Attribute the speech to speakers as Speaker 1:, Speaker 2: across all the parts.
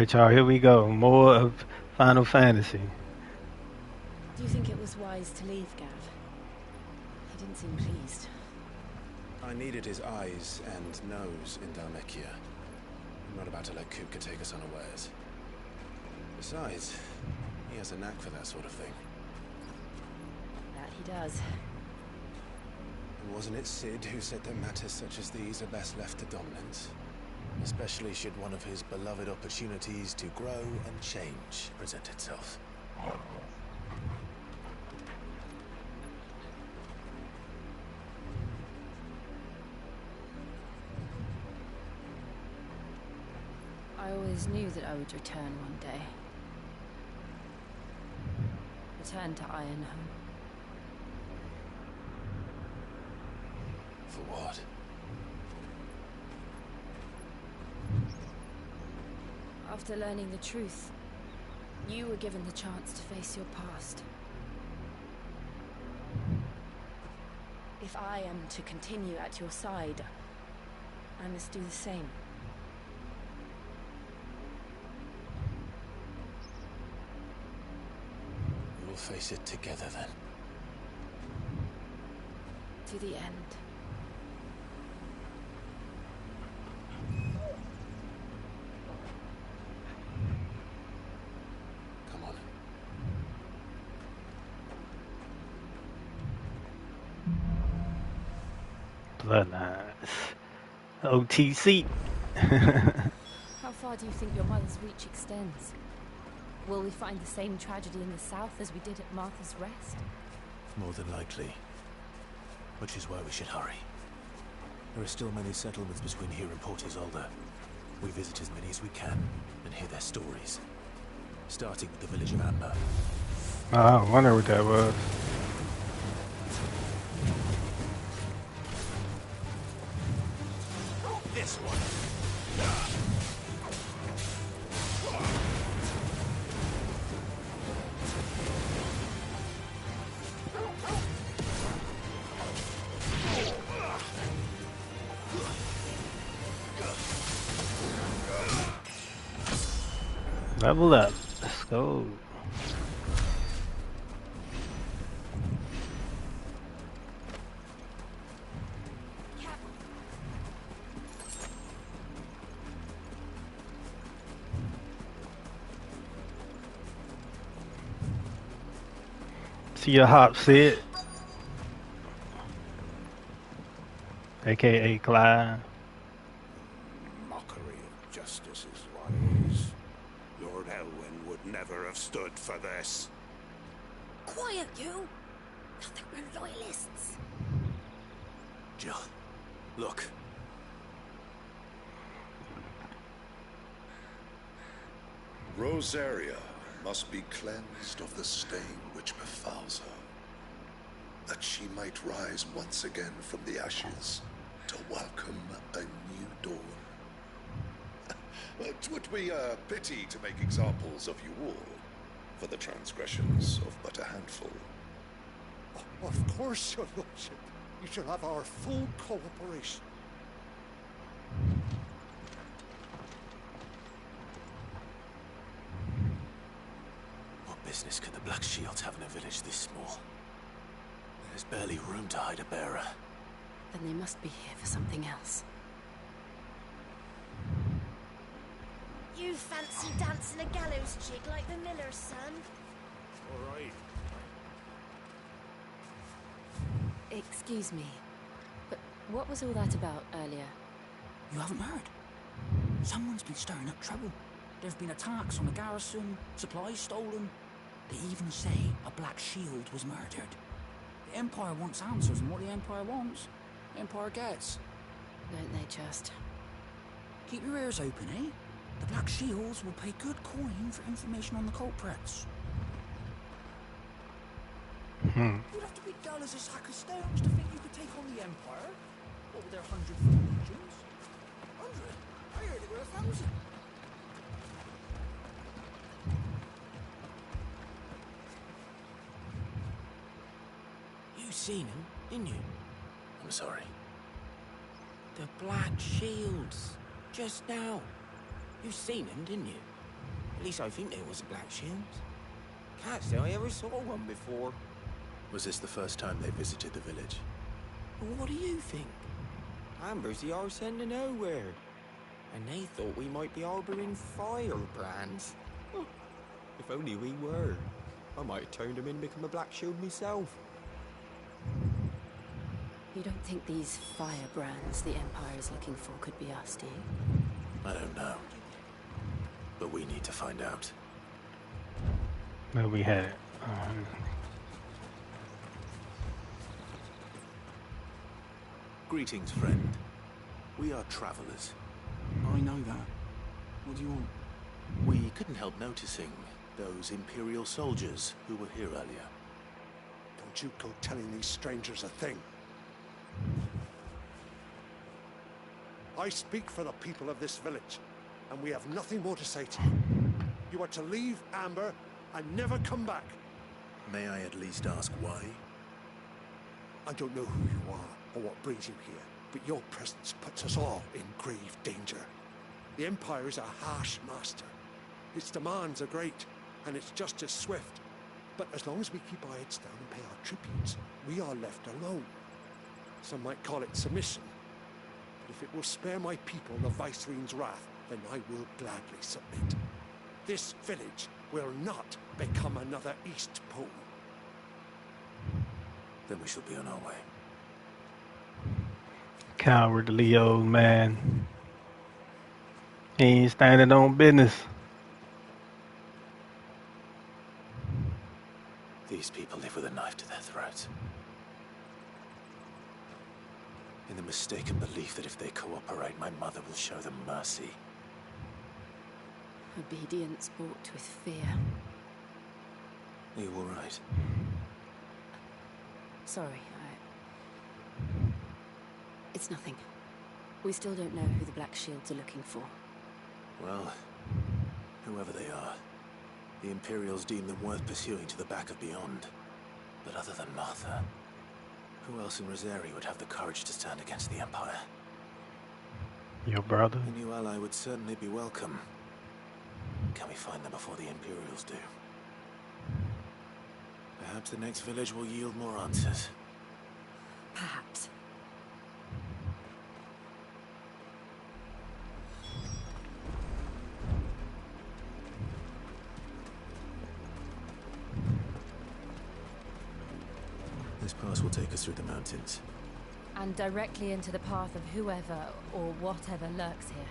Speaker 1: Alright, y'all, here we go. More of Final Fantasy.
Speaker 2: Do you think it was wise to leave, Gav? He didn't seem pleased.
Speaker 3: I needed his eyes and nose in Dhalmekia. I'm not about to let Kupka take us unawares. Besides, he has a knack for that sort of thing.
Speaker 2: That he does.
Speaker 3: And wasn't it Sid who said that matters such as these are best left to dominance? Especially should one of his beloved opportunities to grow and change present itself.
Speaker 2: I always knew that I would return one day. Return to Ironhome.
Speaker 3: For what?
Speaker 2: After learning the truth, you were given the chance to face your past. If I am to continue at your side, I must do the same.
Speaker 3: We'll face it together then.
Speaker 2: To the end.
Speaker 3: Come on.
Speaker 1: Bloodlines. OTC.
Speaker 2: How far do you think your mother's reach extends? Will we find the same tragedy in the south as we did at Martha's Rest?
Speaker 3: More than likely. Which is why we should hurry. There are still many settlements between here and Port Isolde. We visit as many as we can and hear their stories. Starting with the village of Amber.
Speaker 1: I wonder what that was.
Speaker 3: This one.
Speaker 1: Level up. Let's go. See your hop, Sid. AKA Clyde.
Speaker 4: Mockery of justice is wise. Lord Elwyn would never have stood for this.
Speaker 5: Quiet, you! Not that we're loyalists.
Speaker 3: Jill, look.
Speaker 6: Rosaria must be cleansed of the stain which befouls her, that she might rise once again from the ashes to welcome a new dawn. 'Twould be a pity to make examples of you all, for the transgressions of but a handful.
Speaker 7: Of course, your lordship. You shall have our full cooperation.
Speaker 3: What business could the Black Shields have in a village this small? There's barely room to hide a bearer.
Speaker 2: Then they must be here for something else.
Speaker 5: You fancy dancing a gallows jig like the miller's son?
Speaker 4: All right.
Speaker 2: Excuse me, but what was all that about earlier?
Speaker 8: You haven't heard? Someone's been stirring up trouble. There've been attacks on the garrison, supplies stolen. They even say a Black Shield was murdered. The Empire wants answers, and what the Empire wants, the Empire gets.
Speaker 2: Don't they just?
Speaker 8: Keep your ears open, eh? The Black Shields will pay good coin for information on the culprits. You'd have to be dull as a sack of stones to think you could take on the Empire. What with their 100 legions? 100? I heard it were 1,000.
Speaker 3: You seen him, didn't you? I'm sorry.
Speaker 8: The Black Shields. Just now.
Speaker 3: You seen him, didn't you?
Speaker 9: At least I think there was a Black Shield. Can't say I ever saw one before.
Speaker 3: Was this the first time they visited the village?
Speaker 9: But what do you think? Amber's the arse end of nowhere. And they thought we might be harboring firebrands. Oh, if only we were. I might have turned them in and become a Black Shield myself.
Speaker 2: You don't think these firebrands the Empire is looking for could be us, do you?
Speaker 3: I don't know. But we need to find out.
Speaker 1: No, we had it.
Speaker 3: Greetings, friend. We are travelers.
Speaker 8: I know that. What do you want?
Speaker 3: We couldn't help noticing those Imperial soldiers who were here earlier.
Speaker 7: Don't you go telling these strangers a thing. I speak for the people of this village, and we have nothing more to say to you. You are to leave Amber and never come back.
Speaker 3: May I at least ask why?
Speaker 7: I don't know who you are or what brings you here, but your presence puts us all in grave danger. The Empire is a harsh master. Its demands are great, and its justice swift. But as long as we keep our heads down and pay our tributes, we are left alone. Some might call it submission. But if it will spare my people the Viceroy's wrath, then I will gladly submit. This village will not become another East Pole.
Speaker 3: Then we shall be on our way.
Speaker 1: Cowardly old man. He ain't standing on business.
Speaker 3: These people live with a knife to their throats. In the mistaken belief that if they cooperate, my mother will show them mercy.
Speaker 2: Obedience bought with fear.
Speaker 3: Are you all right?
Speaker 2: Sorry, It's nothing. We still don't know who the Black Shields are looking for.
Speaker 3: Well, whoever they are, the Imperials deem them worth pursuing to the back of beyond. But other than Martha, who else in Rosari would have the courage to stand against the Empire?
Speaker 1: Your brother?
Speaker 3: A new ally would certainly be welcome. Can we find them before the Imperials do? Perhaps the next village will yield more answers.
Speaker 2: Perhaps.
Speaker 3: This pass will take us through the mountains.
Speaker 2: And directly into the path of whoever or whatever lurks here.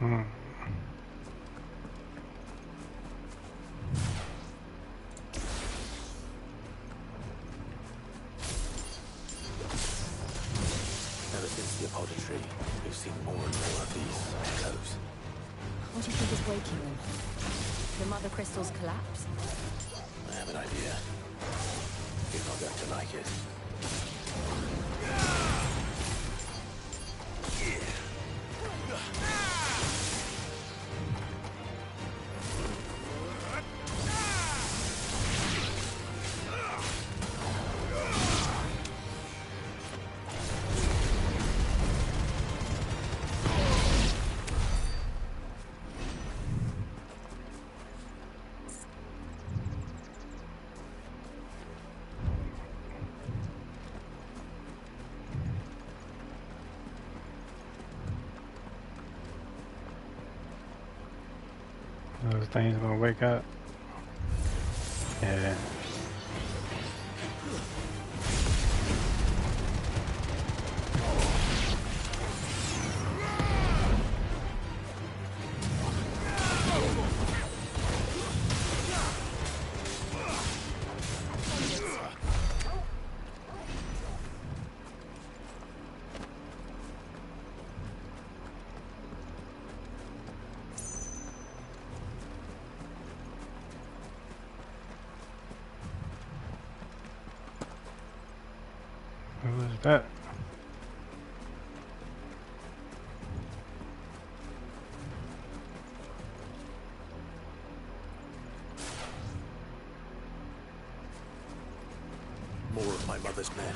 Speaker 3: Ever since the apothecary, we've seen more and more of these echoes.
Speaker 2: What do you think is waking them? The mother crystals collapse?
Speaker 3: I have an idea. You're not going to like it.
Speaker 1: Those things gonna wake up. Yeah. What was that?
Speaker 3: More of my mother's men.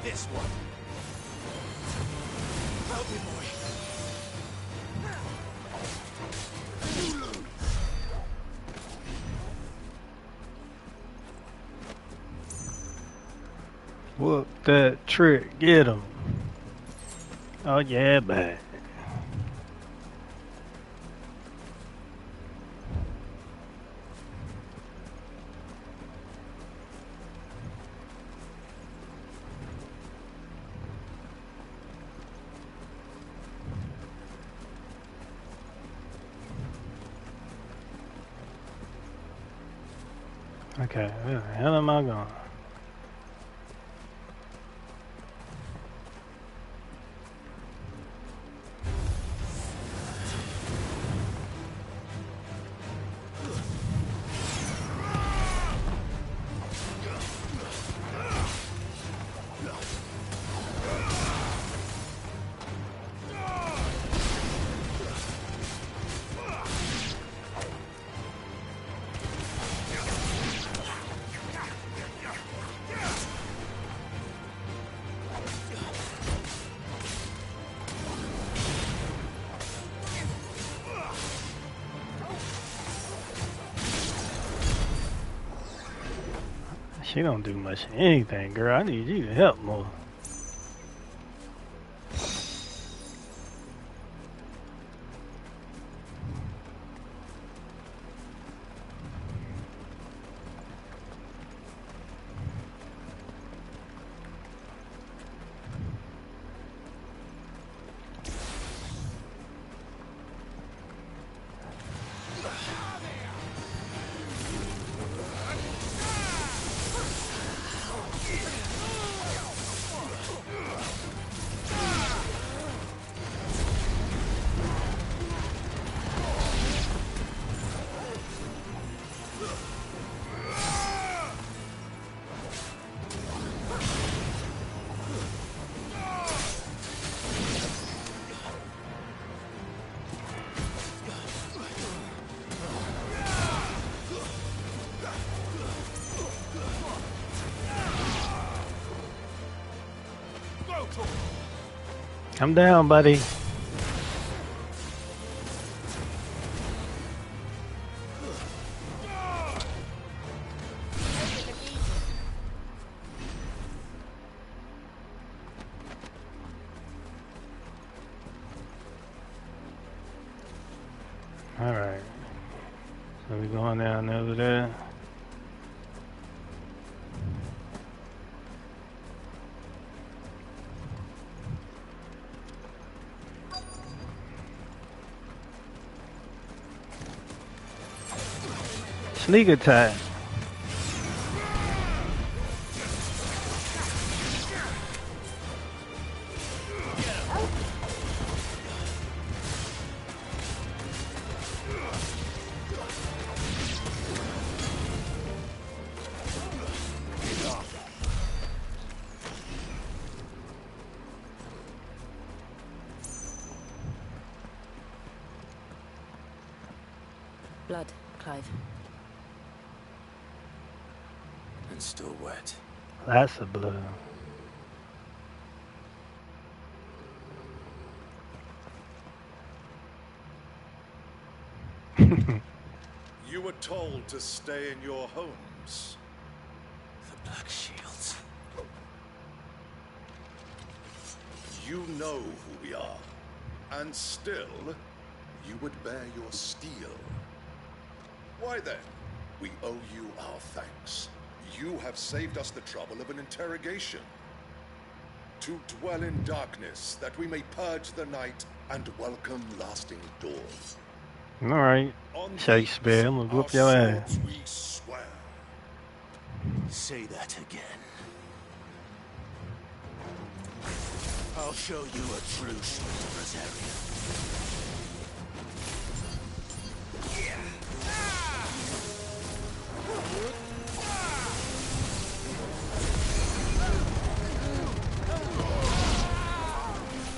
Speaker 3: This one. Help me, boy.
Speaker 1: Whoop that trick. Get him. Oh yeah, bad. Okay, where the hell am I going? She don't do much of anything, girl. I need you to help more. Come down, buddy. Alright. So we're going down over there. Sneak attack.
Speaker 2: Blood, Clive.
Speaker 3: And still wet.
Speaker 1: That's a blue.
Speaker 6: You were told to stay in your homes.
Speaker 3: The Black Shields.
Speaker 6: You know who we are. And still, you would bear your steel. Why then, we owe you our thanks. You have saved us the trouble of an interrogation. To dwell in darkness, that we may purge the night and welcome lasting dawn.
Speaker 1: Alright,
Speaker 6: On
Speaker 1: Shakespeare, I'm gonna
Speaker 6: these,
Speaker 1: whoop your
Speaker 6: our
Speaker 1: ass.
Speaker 6: swords we swear.
Speaker 3: Say that again. How I'll show you a true Rosarian.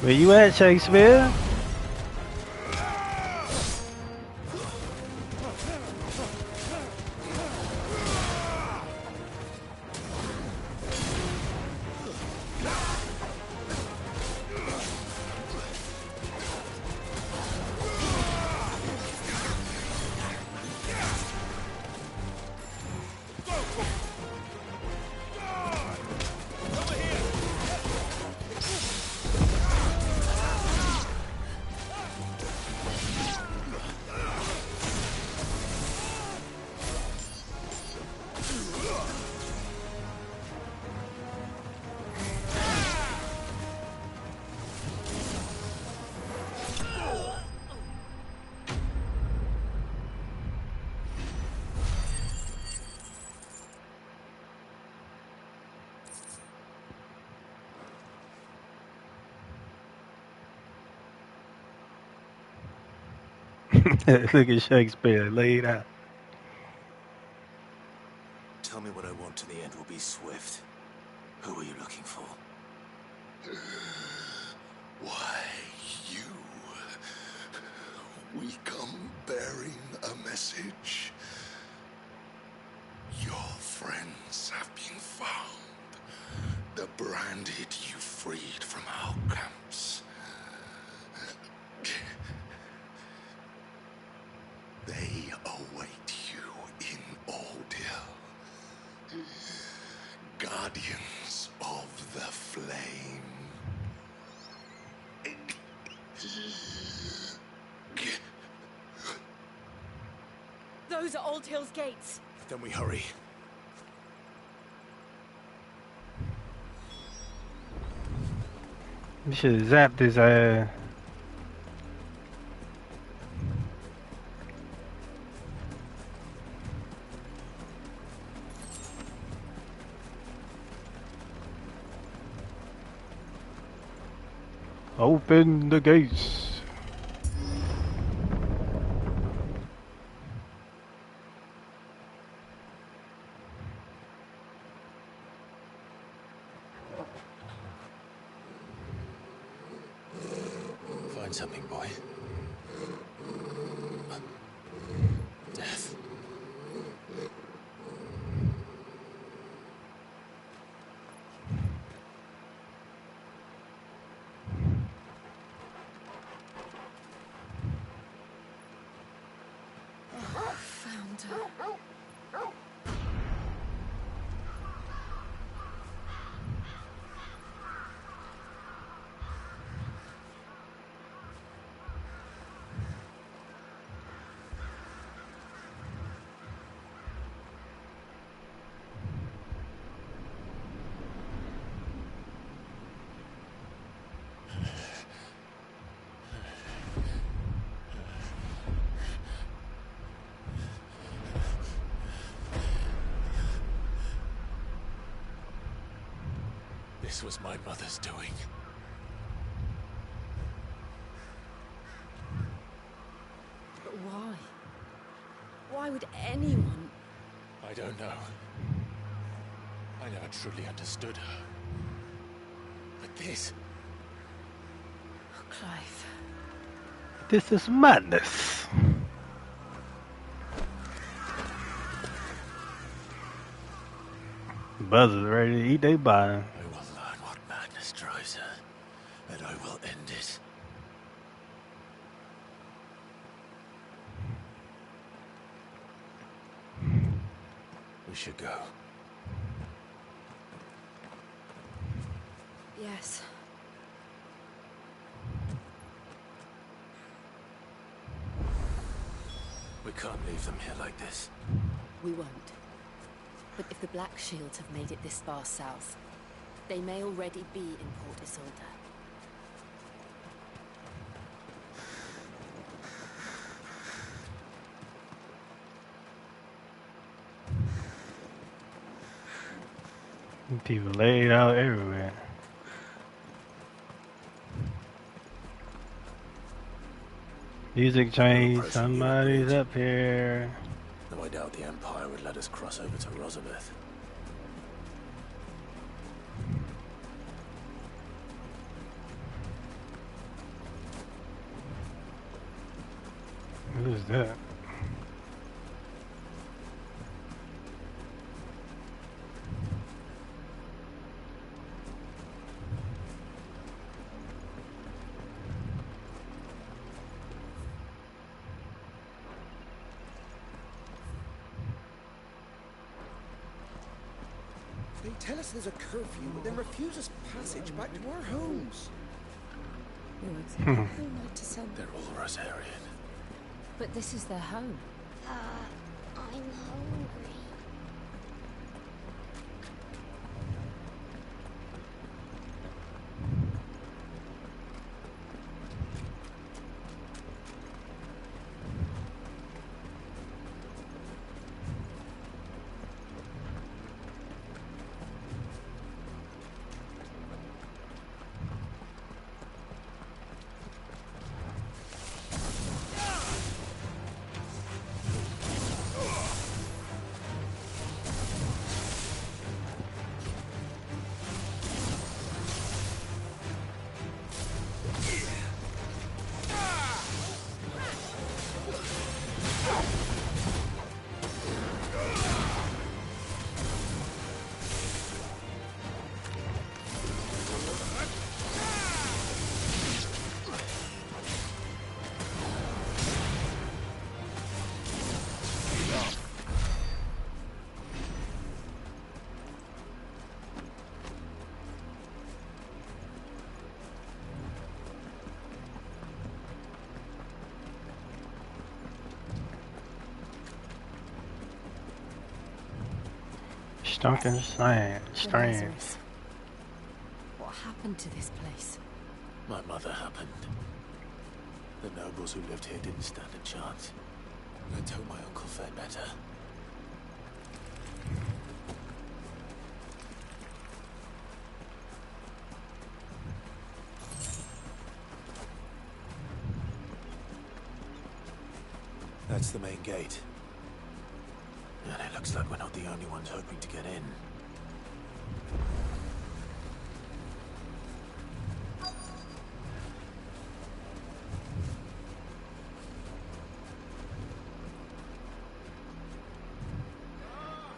Speaker 1: Where you at, Shakespeare? Look at Shakespeare laid out.
Speaker 3: Tell me what I want and the end will be swift. Who are you looking for?
Speaker 6: Why, you. We come bearing a message. Your friends have been found. The branded you freed from our camps. They await you in Ordeal. Guardians of the Flame.
Speaker 5: Those are Old Hill's gates.
Speaker 3: Then we hurry.
Speaker 1: You should have zapped his ass. Open the gates.
Speaker 3: Find something, boy. Death.
Speaker 2: Found her.
Speaker 3: This was my mother's doing.
Speaker 2: But why? Why would anyone?
Speaker 3: I don't know. I never truly understood her. But this...
Speaker 2: Oh, Clive.
Speaker 1: This is madness. Buzz is ready to eat they body.
Speaker 3: I will learn what madness drives her, and I will end it. We should go.
Speaker 2: Yes.
Speaker 3: We can't leave them here like this.
Speaker 2: We won't. But if the Black Shields have made it this far south, they may already be in Port Isolde.
Speaker 1: People laid out everywhere. Music change, somebody's up here.
Speaker 3: Though I doubt the Empire would let us cross over to Rosabeth.
Speaker 1: What is that?
Speaker 10: They tell us there's a curfew, but then refuse us passage back to our homes.
Speaker 2: You're exactly right to send.
Speaker 3: They're all Rosarian.
Speaker 2: But this is their home.
Speaker 5: I'm hungry.
Speaker 1: Stunking sand, strange.
Speaker 2: Lazarus. What happened to this place?
Speaker 3: My mother happened. The nobles who lived here didn't stand a chance. Let's hope my uncle fared better. That's the main gate. And it looks like we're not the only ones hoping to get in.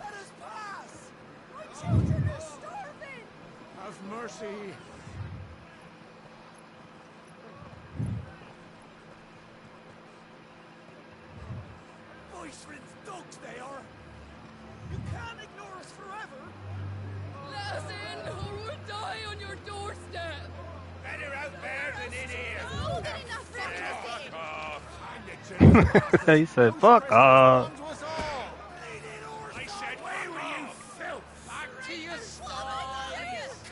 Speaker 10: Let us pass! My children are starving! Have mercy! Voice-ridden dogs they are! You can't ignore us forever!
Speaker 11: Let us in, or we'll die on your doorstep!
Speaker 4: Better out there than in here.
Speaker 5: Oh, good enough for everything.
Speaker 1: He said, fuck off.
Speaker 4: I said, where were you, filth? Back to your stall.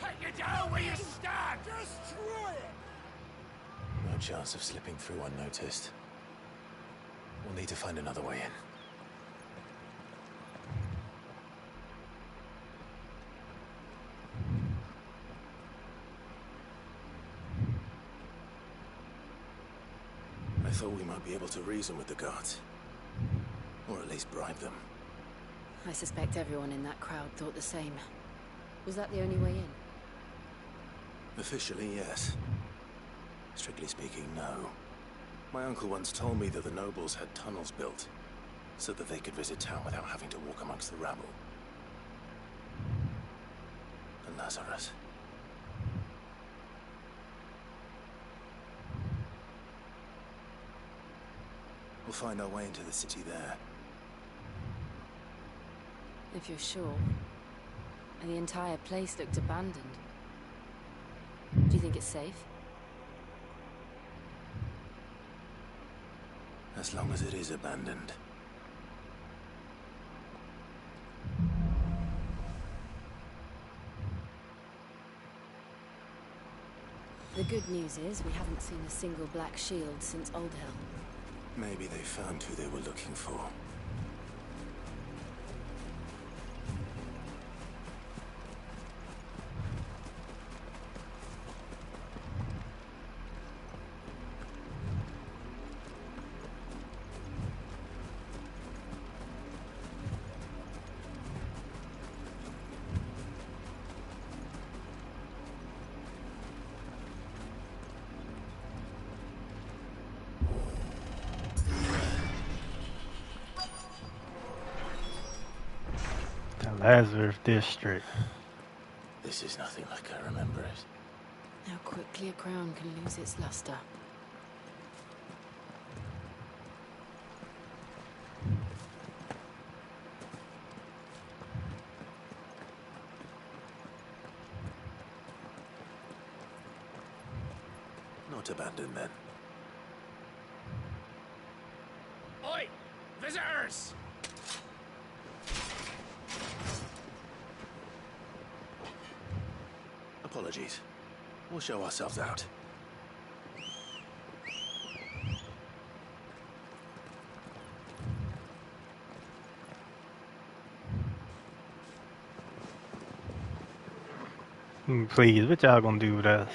Speaker 4: Cut you down where you stand.
Speaker 10: Destroy it!
Speaker 3: No chance of slipping through unnoticed. We'll need to find another way in. I thought we might be able to reason with the guards. Or at least bribe them.
Speaker 2: I suspect everyone in that crowd thought the same. Was that the only way in?
Speaker 3: Officially, yes. Strictly speaking, no. My uncle once told me that the nobles had tunnels built, so that they could visit town without having to walk amongst the rabble. And Lazarus. We'll find our way into the city there.
Speaker 2: If you're sure. And the entire place looked abandoned. Do you think it's safe?
Speaker 3: As long as it is abandoned.
Speaker 2: The good news is we haven't seen a single black shield since Old Hill.
Speaker 3: Maybe they found who they were looking for.
Speaker 1: Lazarus District.
Speaker 3: This is nothing like I remember it.
Speaker 2: How quickly a crown can lose its luster.
Speaker 3: Not abandoned then.
Speaker 4: Oi! Visitors!
Speaker 3: Apologies. We'll show ourselves out.
Speaker 1: Please, what y'all gonna do with us?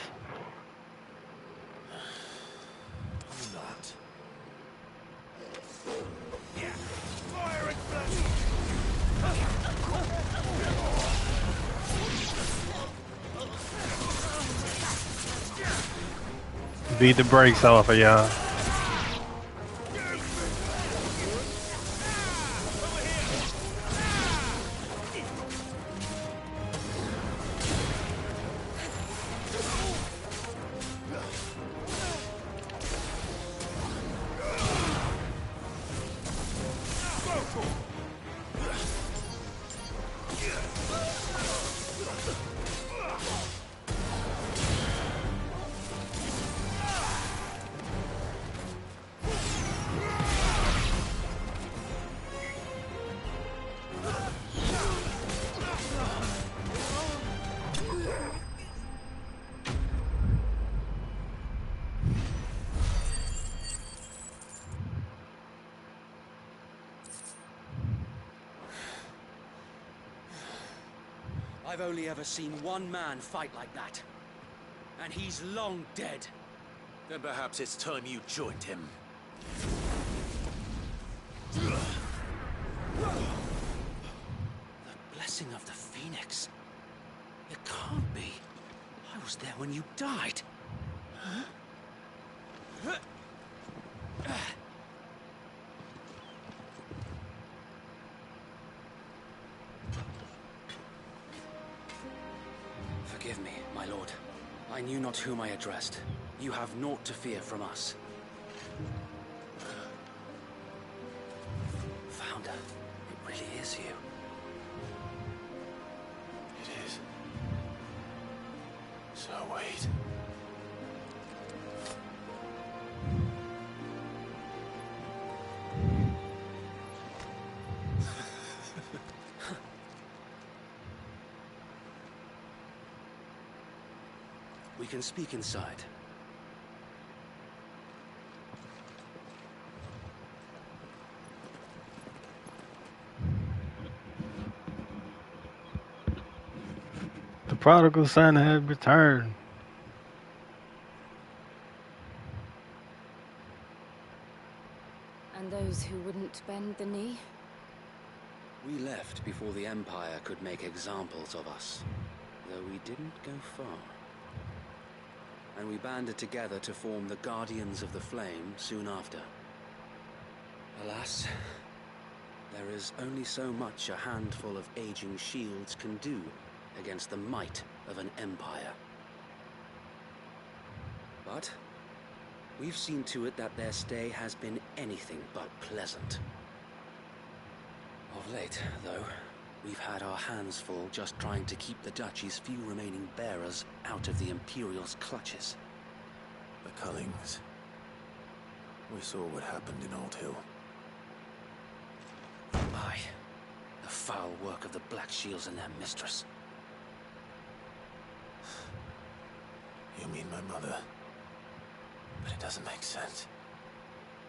Speaker 3: Not.
Speaker 4: Yeah! Fire and blood!
Speaker 1: Beat the brakes off of y'all.
Speaker 8: I've only ever seen one man fight like that. And he's long dead.
Speaker 3: Then perhaps it's time you joined him.
Speaker 8: The blessing of the Phoenix. It can't be. I was there when you died. Forgive me, my lord. I knew not whom I addressed. You have naught to fear from us. Founder, it really is you.
Speaker 3: It is. So wait.
Speaker 8: We can speak inside.
Speaker 1: The prodigal son had returned.
Speaker 2: And those who wouldn't bend the knee?
Speaker 8: We left before the Empire could make examples of us, though we didn't go far. And we banded together to form the Guardians of the Flame soon after. Alas, there is only so much a handful of aging shields can do against the might of an empire. But we've seen to it that their stay has been anything but pleasant. Of late, though, we've had our hands full just trying to keep the Duchy's few remaining bearers out of the Imperial's clutches.
Speaker 3: The Cullings. We saw what happened in Old Hill.
Speaker 8: Aye. The foul work of the Black Shields and their mistress.
Speaker 3: You mean my mother? But it doesn't make sense.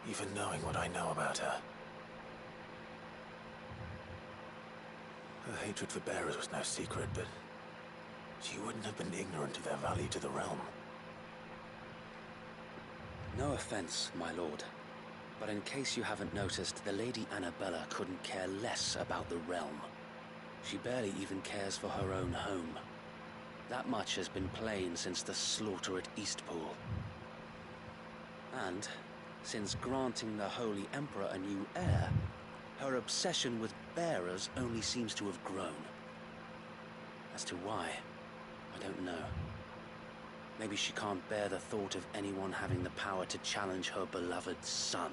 Speaker 3: Even knowing what I know about her. Her hatred for bearers was no secret, but she wouldn't have been ignorant of their value to the realm.
Speaker 8: No offense, my lord. But in case you haven't noticed, the Lady Annabella couldn't care less about the realm. She barely even cares for her own home. That much has been plain since the slaughter at Eastpool. And, since granting the Holy Emperor a new heir, her obsession with bearers only seems to have grown.
Speaker 12: As to why, I don't know. Maybe she can't bear the thought of anyone having the power to challenge her beloved son.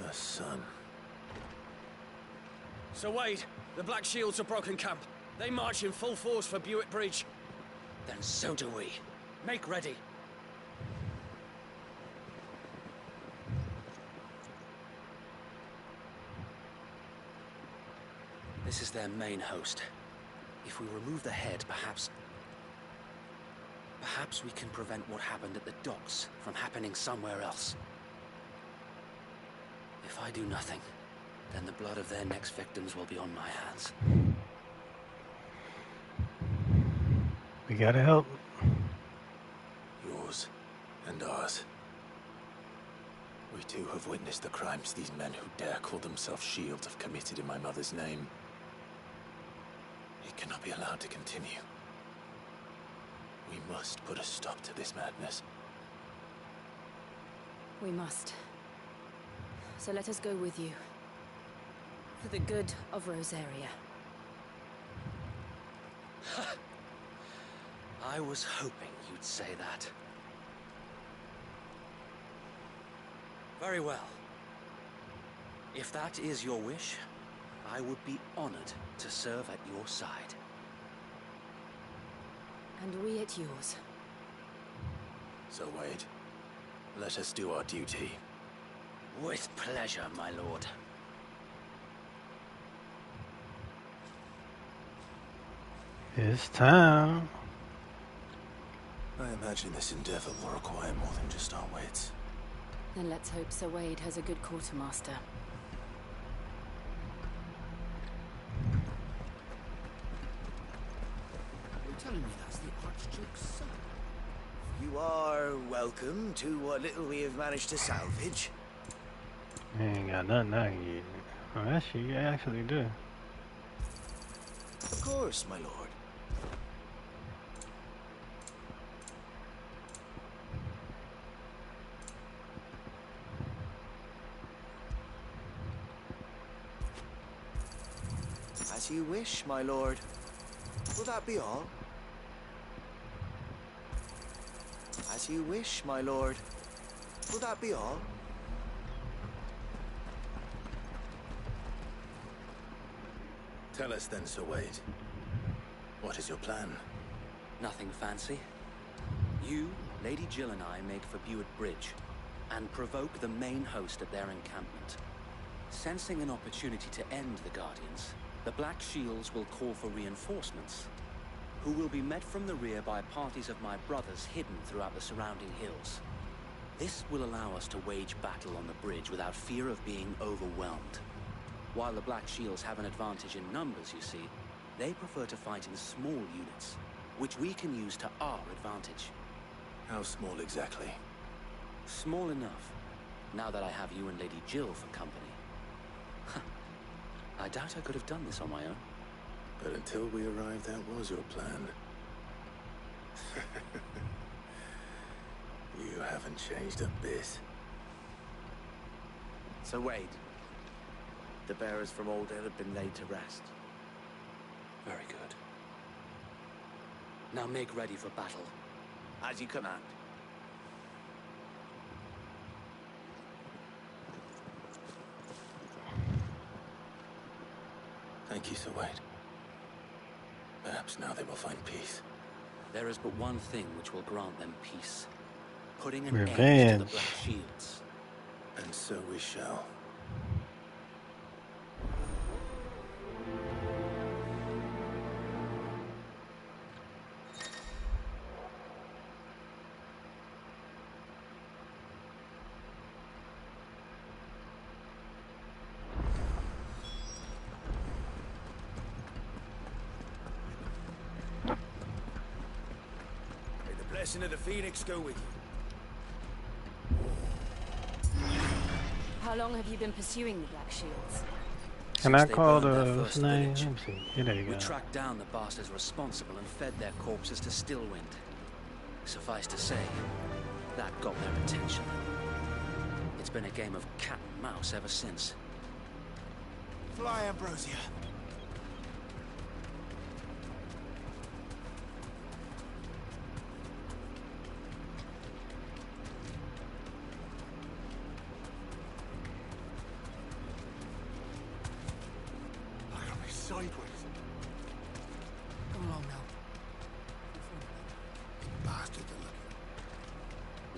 Speaker 3: Her son.
Speaker 13: Sir Wade, the Black Shields have broken camp. They march in full force for Buick Bridge.
Speaker 12: Then so do we.
Speaker 13: Make ready.
Speaker 12: This is their main host. If we remove the head, perhaps we can prevent what happened at the docks from happening somewhere else. If I do nothing, then the blood of their next victims will be on my hands.
Speaker 1: We gotta help.
Speaker 3: Yours and ours. We too have witnessed the crimes these men who dare call themselves shields have committed in my mother's name. It cannot be allowed to continue. We must put a stop to this madness.
Speaker 2: We must. So let us go with you. For the good of Rosaria.
Speaker 12: I was hoping you'd say that. Very well. If that is your wish, I would be honored to serve at your side.
Speaker 2: And we at yours.
Speaker 3: So, Wade, let us do our duty.
Speaker 12: With pleasure, my lord.
Speaker 1: It's time.
Speaker 3: I imagine this endeavor will require more than just our wits.
Speaker 2: Then let's hope Sir Wade has a good quartermaster.
Speaker 8: You're telling me that's the Archduke's son?
Speaker 10: You are welcome to what little we have managed to salvage.
Speaker 1: Ain't got nothing I can get. Oh, that shit you actually do.
Speaker 10: Of course, my lord. As you wish, my lord. Will that be all? As you wish, my lord. Will that be all?
Speaker 3: Tell us then, Sir Wade. What is your plan?
Speaker 12: Nothing fancy. You, Lady Jill and I make for Buick Bridge and provoke the main host at their encampment. Sensing an opportunity to end the Guardians, the Black Shields will call for reinforcements, who will be met from the rear by parties of my brothers hidden throughout the surrounding hills. This will allow us to wage battle on the bridge without fear of being overwhelmed. While the Black Shields have an advantage in numbers, you see, they prefer to fight in small units, which we can use to our advantage.
Speaker 3: How small exactly?
Speaker 12: Small enough, now that I have you and Lady Jill for company. I doubt I could have done this on my own.
Speaker 3: But until we arrived, that was your plan. You haven't changed a bit.
Speaker 10: Sir Wade, the bearers from Oldale have been laid to rest.
Speaker 12: Very good. Now make ready for battle.
Speaker 10: As you command.
Speaker 3: Thank you, Sir Wade. Perhaps now they will find peace.
Speaker 12: There is but one thing which will grant them peace. Putting an
Speaker 1: Revenge.
Speaker 12: end to the Black Shields.
Speaker 3: And so we shall.
Speaker 10: May the blessing of the Phoenix go with you.
Speaker 2: How long have you been pursuing the Black Shields?
Speaker 1: And I
Speaker 12: They
Speaker 1: called
Speaker 12: burned their
Speaker 1: what's
Speaker 12: first
Speaker 1: his name?
Speaker 12: village.
Speaker 1: Let me see. Yeah, there you
Speaker 12: We
Speaker 1: go.
Speaker 12: tracked down the bastards responsible and fed their corpses to Stillwind. Suffice to say, that got their attention. It's been a game of cat and mouse ever since.
Speaker 10: Fly, Ambrosia.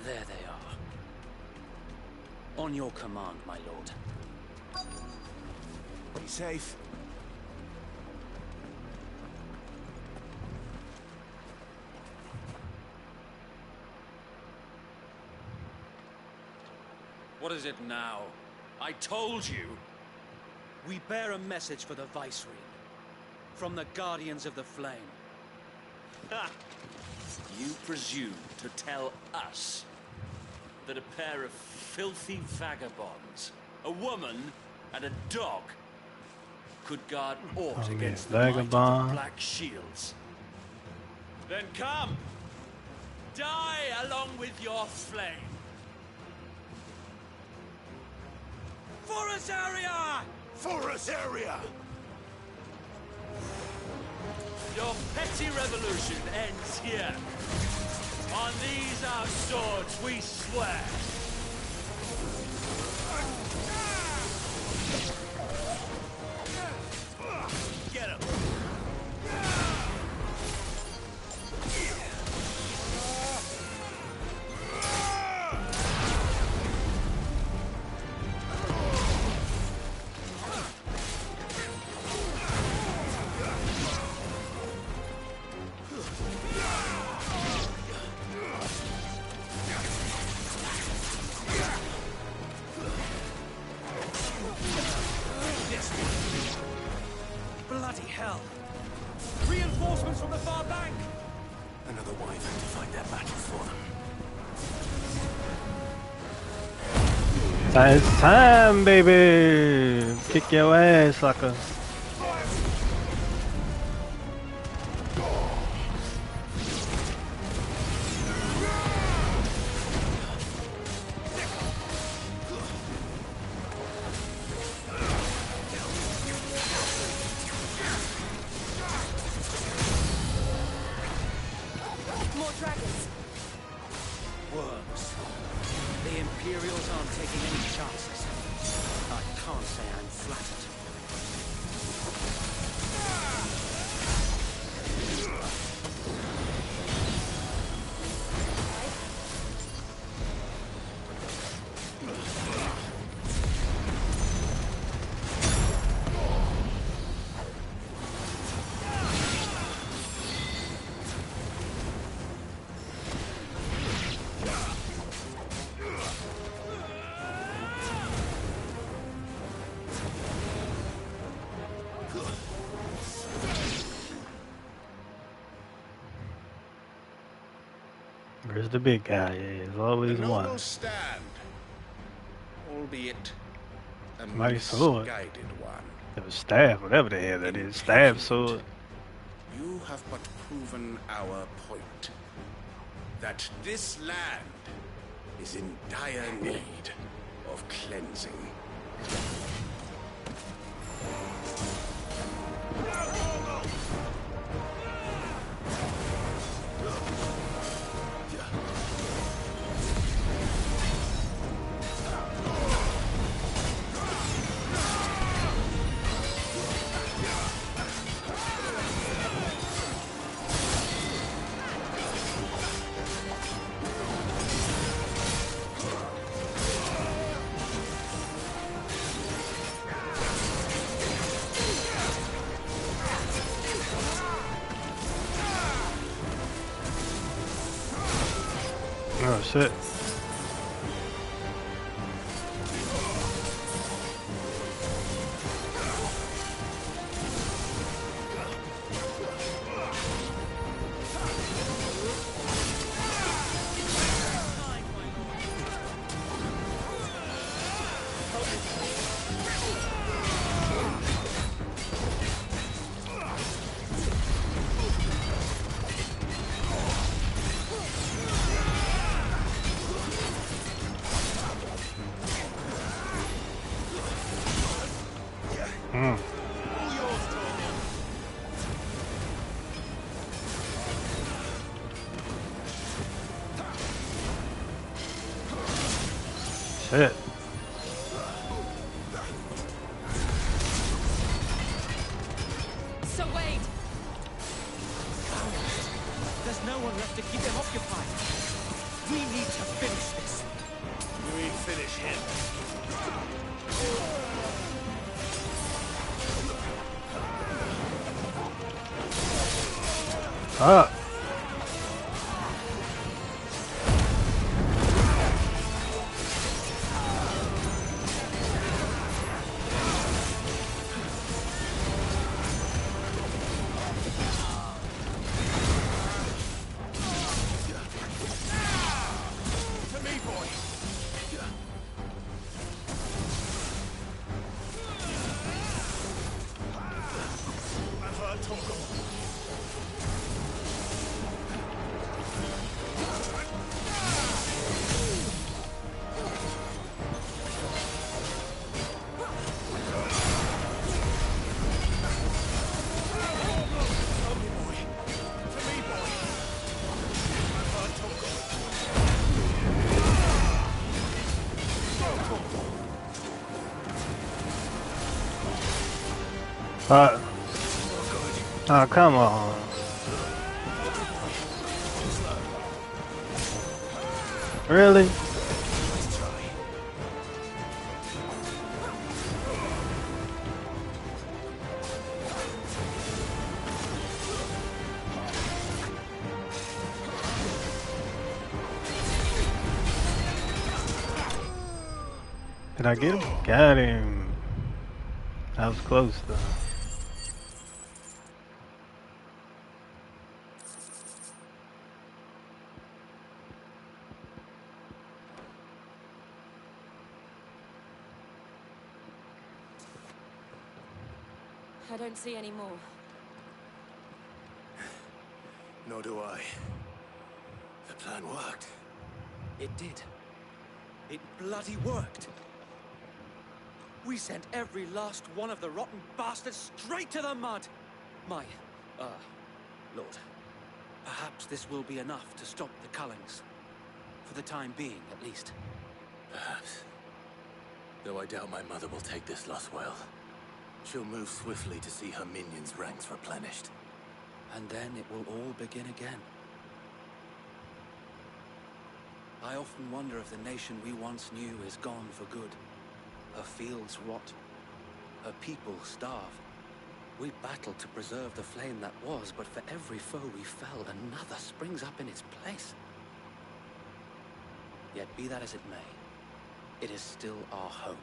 Speaker 12: There they are. On your command, my lord.
Speaker 3: Be safe.
Speaker 13: What is it now? I told you!
Speaker 12: We bear a message for the Viceroy. From the Guardians of the Flame. Ha! You presume to tell us that a pair of filthy vagabonds, a woman and a dog, could guard aught against the might of the Black Shields? Then come! Die along with your flame! For us area!
Speaker 3: For us area!
Speaker 12: Your petty revolution ends here. On these our swords we swear. Get him!
Speaker 13: Bloody hell! Reinforcements from the far bank!
Speaker 3: Another wyvern to fight their battle for them.
Speaker 1: It's time, baby! Kick your ass, sucker.
Speaker 2: More dragons.
Speaker 12: Worms. The Imperials aren't taking any chances. I can't say I'm flattered.
Speaker 1: Where's the big guy? Yeah, there's always
Speaker 6: The
Speaker 1: one.
Speaker 6: noble stand, albeit a
Speaker 1: Mighty sword.
Speaker 6: misguided one.
Speaker 1: The staff, whatever the hell that is. Staff sword.
Speaker 6: You have but proven our point. That this land is in dire need of cleansing.
Speaker 1: Oh shit. Shit.
Speaker 2: So wait.
Speaker 13: There's no one left to keep them occupied. We need to finish
Speaker 1: Fuck. Oh, come on. Really? Did I get him? Got him. That was close though.
Speaker 2: I don't see any more.
Speaker 3: Nor do I. The plan worked.
Speaker 12: It did. It bloody worked. We sent every last one of the rotten bastards straight to the mud. My, Lord, perhaps this will be enough to stop the Cullings. For the time being, at least.
Speaker 3: Perhaps. Though I doubt my mother will take this loss well. She'll move swiftly to see her minions' ranks replenished.
Speaker 12: And then it will all begin again. I often wonder if the nation we once knew is gone for good. Her fields rot. Her people starve. We battled to preserve the flame that was, but for every foe we fell, another springs up in its place. Yet be that as it may, it is still our home,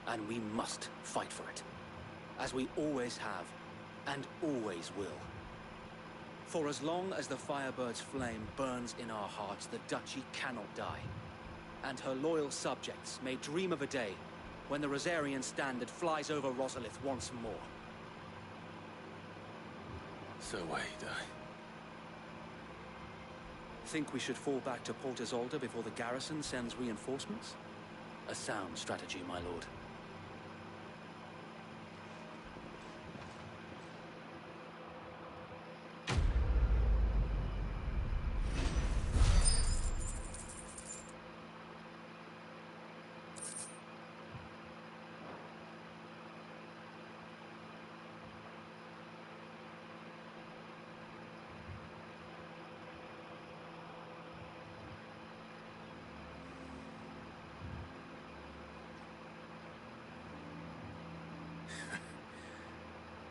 Speaker 12: and we must fight for it. As we always have, and always will. For as long as the Firebird's flame burns in our hearts, the Duchy cannot die. And her loyal subjects may dream of a day when the Rosarian standard flies over Rosalith once more.
Speaker 3: So wait,
Speaker 12: Think we should fall back to Port Isolde before the garrison sends reinforcements? A sound strategy, my lord.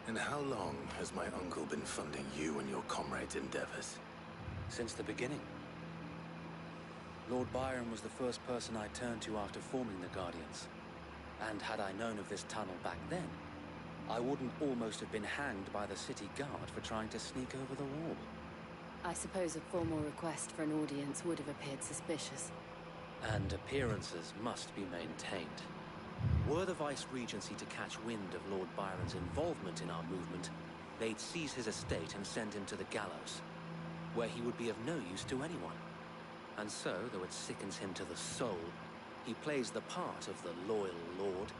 Speaker 3: And how long has my uncle been funding you and your comrades' endeavors?
Speaker 12: Since the beginning. Lord Byron was the first person I turned to after forming the Guardians. And had I known of this tunnel back then, I wouldn't almost have been hanged by the city guard for trying to sneak over the wall.
Speaker 2: I suppose a formal request for an audience would have appeared suspicious.
Speaker 12: And appearances must be maintained. Were the Vice-Regency to catch wind of Lord Byron's involvement in our movement, they'd seize his estate and send him to the gallows, where he would be of no use to anyone. And so, though it sickens him to the soul, he plays the part of the loyal lord,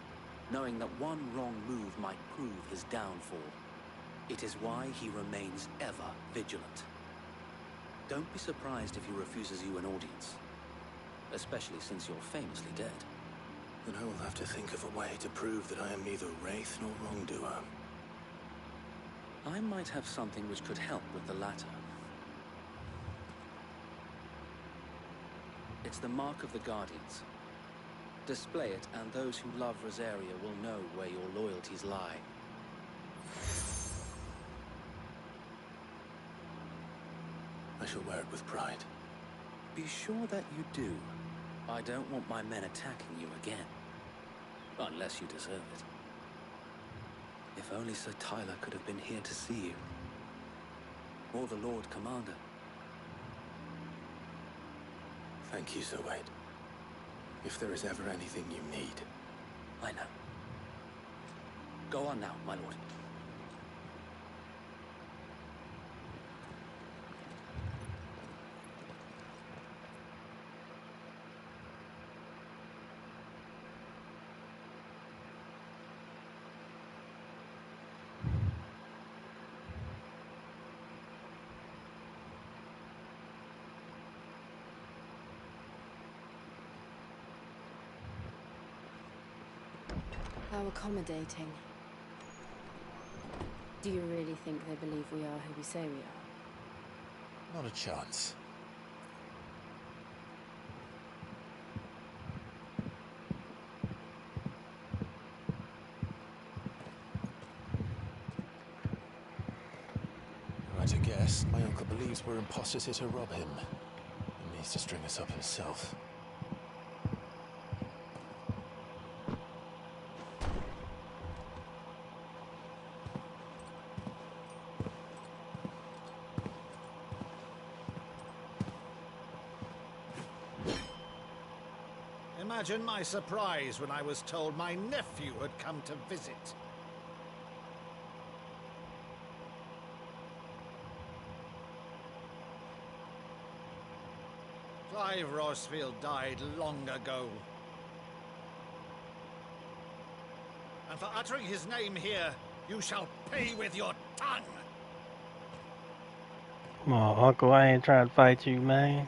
Speaker 12: knowing that one wrong move might prove his downfall. It is why he remains ever vigilant. Don't be surprised if he refuses you an audience, especially since you're famously dead.
Speaker 3: Then I will have to think of a way to prove that I am neither wraith nor wrongdoer.
Speaker 12: I might have something which could help with the latter. It's the mark of the Guardians. Display it, and those who love Rosaria will know where your loyalties lie.
Speaker 3: shall wear it with pride.
Speaker 12: Be sure that you do. I don't want my men attacking you again. Unless you deserve it. If only Sir Tyler could have been here to see you. Or the Lord Commander.
Speaker 3: Thank you, Sir Wade. If there is ever anything you need.
Speaker 12: I know. Go on now, my lord.
Speaker 2: How accommodating. Do you really think they believe we are who we say we are?
Speaker 3: Not a chance. Right to guess, my uncle believes we're imposters here to rob him. He needs to string us up himself.
Speaker 14: Imagine my surprise when I was told my nephew had come to visit. Clive Rossfield died long ago. And for uttering his name here, you shall pay with your tongue!
Speaker 1: Come on, Uncle, I ain't trying to fight you, man.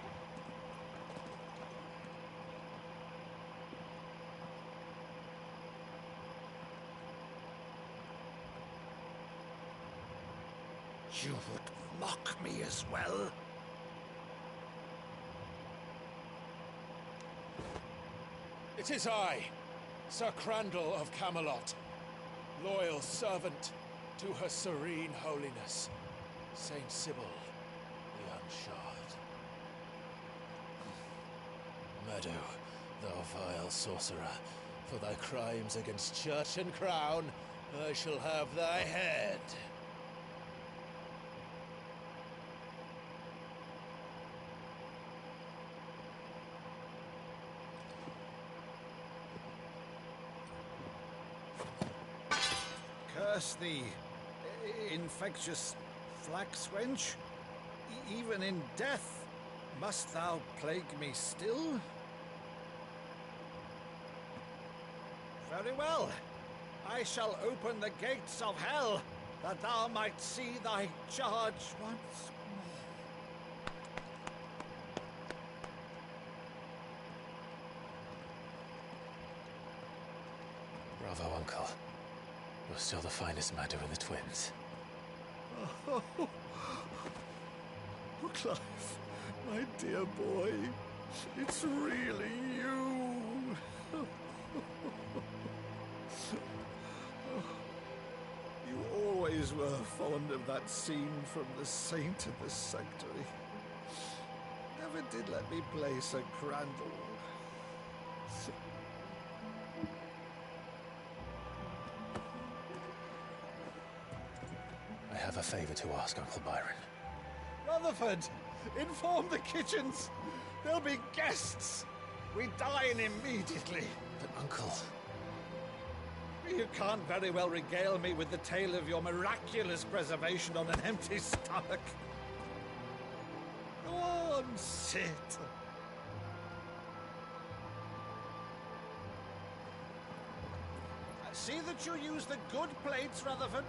Speaker 14: You would mock me as well?
Speaker 15: It is I, Sir Crandall of Camelot, loyal servant to Her Serene Holiness, Saint Sybil the Unshod.
Speaker 3: Meadow, thou vile sorcerer, for thy crimes against church and crown, I shall have thy head.
Speaker 14: Curse thee, infectious flax wench. Even in death, must thou plague me still? Very well. I shall open the gates of hell, that thou might see thy charge once more.
Speaker 3: Bravo, Uncle. You're still the finest Meadow in the twins.
Speaker 14: Oh, Clive, my dear boy, it's really you. You always were fond of that scene from The Saint of the Sanctuary. Never did let me play Sir Crandall.
Speaker 3: I have a favor to ask, Uncle Byron.
Speaker 14: Rutherford, inform the kitchens. There'll be guests. We dine immediately.
Speaker 3: But, Uncle...
Speaker 14: You can't very well regale me with the tale of your miraculous preservation on an empty stomach. Go on, sit. See that you use the good plates, Rutherford.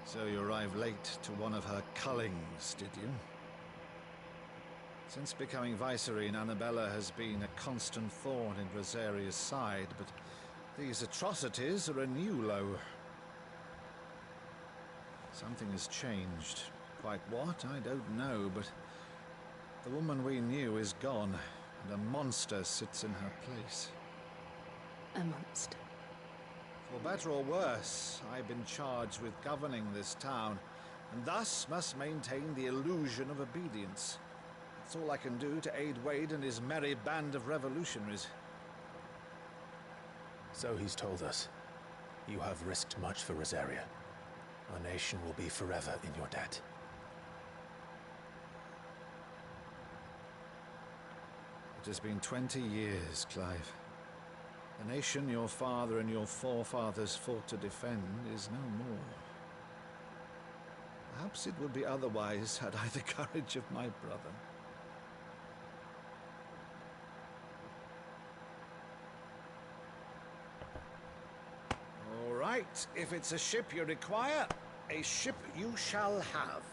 Speaker 14: So you arrived late to one of her cullings, did you? Since becoming Vicereine, Annabella has been a constant thorn in Rosaria's side, but these atrocities are a new low. Something has changed. Quite what, I don't know, but the woman we knew is gone, and a monster sits in her place.
Speaker 2: A monster?
Speaker 14: For better or worse, I've been charged with governing this town, and thus must maintain the illusion of obedience. That's all I can do to aid Wade and his merry band of revolutionaries.
Speaker 3: So he's told us. You have risked much for Rosaria. Our nation will be forever in your debt.
Speaker 14: It has been 20 years, Clive. The nation your father and your forefathers fought to defend is no more. Perhaps it would be otherwise had I the courage of my brother. All right, if it's a ship you require, a ship you shall have.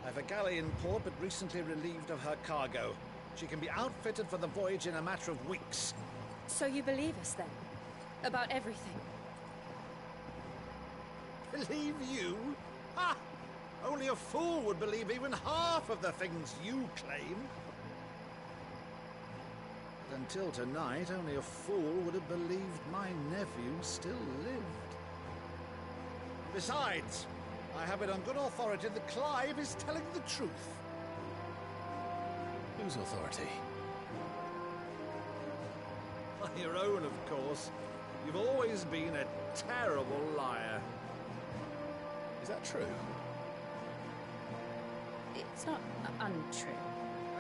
Speaker 14: I've a galley in port, but recently relieved of her cargo. She can be outfitted for the voyage in a matter of weeks.
Speaker 2: So you believe us then? About everything?
Speaker 14: Believe you? Ha! Only a fool would believe even half of the things you claim. But until tonight, only a fool would have believed my nephew still lived. Besides, I have it on good authority that Clive is telling the truth.
Speaker 3: Whose authority?
Speaker 14: Your own, of course. You've always been a terrible liar.
Speaker 3: Is that true?
Speaker 2: It's not untrue.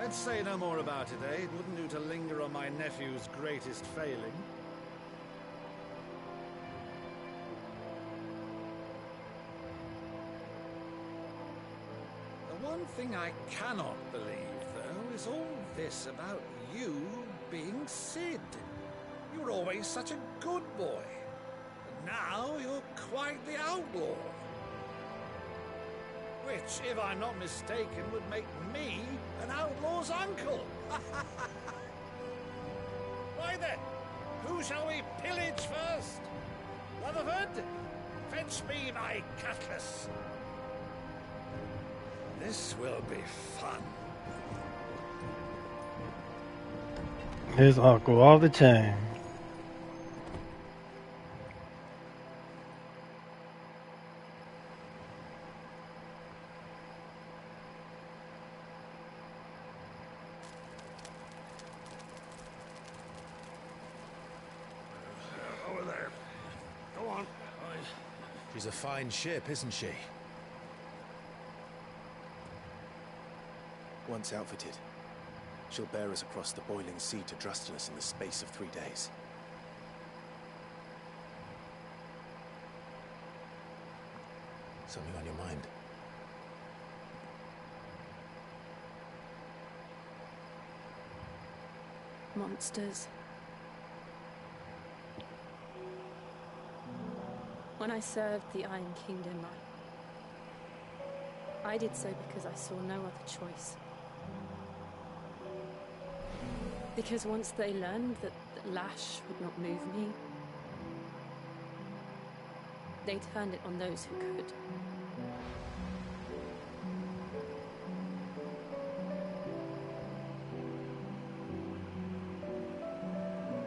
Speaker 14: Let's say no more about it, eh? It wouldn't do to linger on my nephew's greatest failing. The one thing I cannot believe, though, is all this about you being Sid. You were always such a good boy. But now you're quite the outlaw. Which, if I'm not mistaken, would make me an outlaw's uncle. Why then, who shall we pillage first? Rutherford, fetch me my cutlass. This will be fun.
Speaker 1: His uncle all the time.
Speaker 15: Over there. Go on.
Speaker 3: She's a fine ship, isn't she? Once outfitted, she'll bear us across the boiling sea to Drustinus in the space of 3 days. Something on your mind?
Speaker 2: Monsters. When I served the Iron Kingdom, I did so because I saw no other choice. Because once they learned that Lash would not move me, they turned it on those who could.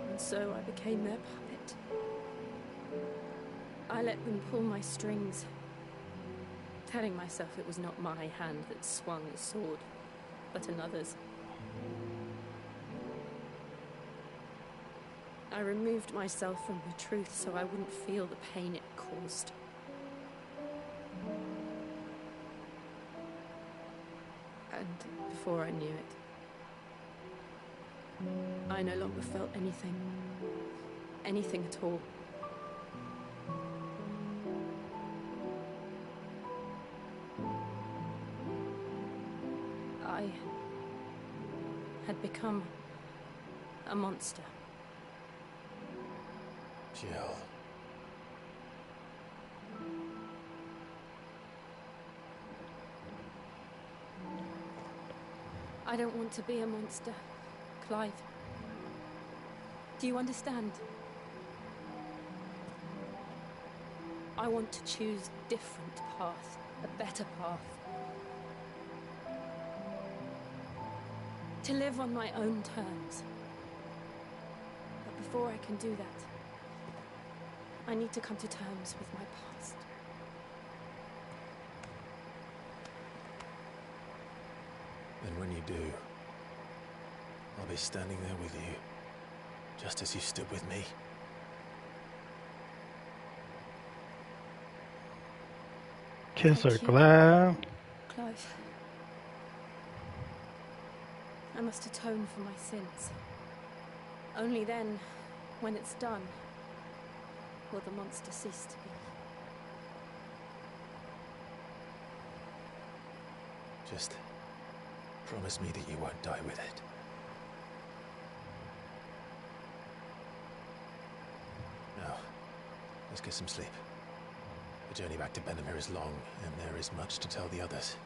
Speaker 2: And so I became their puppet. I let them pull my strings, telling myself it was not my hand that swung the sword, but another's. I removed myself from the truth so I wouldn't feel the pain it caused. And before I knew it, I no longer felt anything. Anything at all. I had become a monster.
Speaker 3: Jill.
Speaker 2: I don't want to be a monster, Clive. Do you understand? I want to choose a different path, a better path. To live on my own terms. But before I can do that, I need to come to terms with my past.
Speaker 3: And when you do, I'll be standing there with you, just as you stood with me.
Speaker 1: Kiss her, Clive.
Speaker 2: Clive. I must atone for my sins. Only then, when it's done, will the monster cease to be.
Speaker 3: Just promise me that you won't die with it. Now, let's get some sleep. The journey back to Benamir is long, and there is much to tell the others.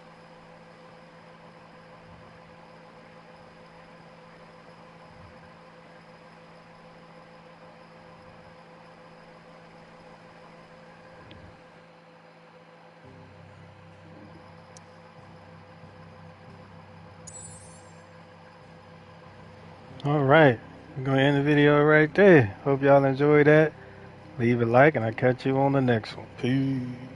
Speaker 1: Alright, we're going to end the video right there. Hope y'all enjoyed that. Leave a like, and I'll catch you on the next one. Peace.